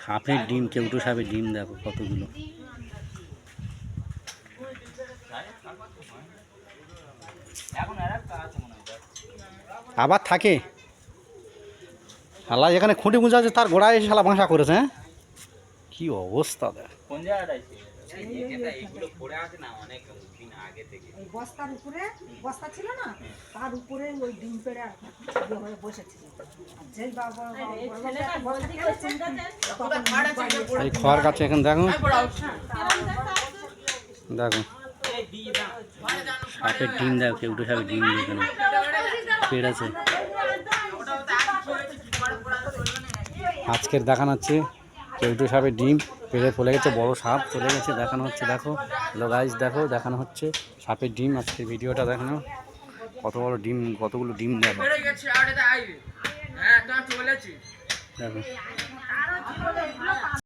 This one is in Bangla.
সাপের ডিম, কেউটো সাপের ডিম দেখো কতগুলো। আবার থাকে শালা, যেখানে খুঁটি গুঁজা আছে তার গোড়ায় এসে শালা বাসা করেছে। হ্যাঁ, কি অবস্থা দেখ। বস্তার উপরে বস্তা ছিল না, তার উপরে ওই ডিম পেড়ে বসেছিল। এই খড় কাছে এখন দেখো দেখো সাপের ডিম দেখো, কেউটো সাপের ডিম এখানে পেড়েছে। আজকের দেখানো হচ্ছে কেউটো সাপের ডিম পেড়ে চলে গেছে, বড় সাপ চলে গেছে দেখানো হচ্ছে। দেখো হ্যালো গাইস, দেখো দেখানো হচ্ছে সাপের ডিম। আজকের ভিডিওটা দেখানো, কত বড় ডিম, কতগুলো ডিম দেখো দেখো।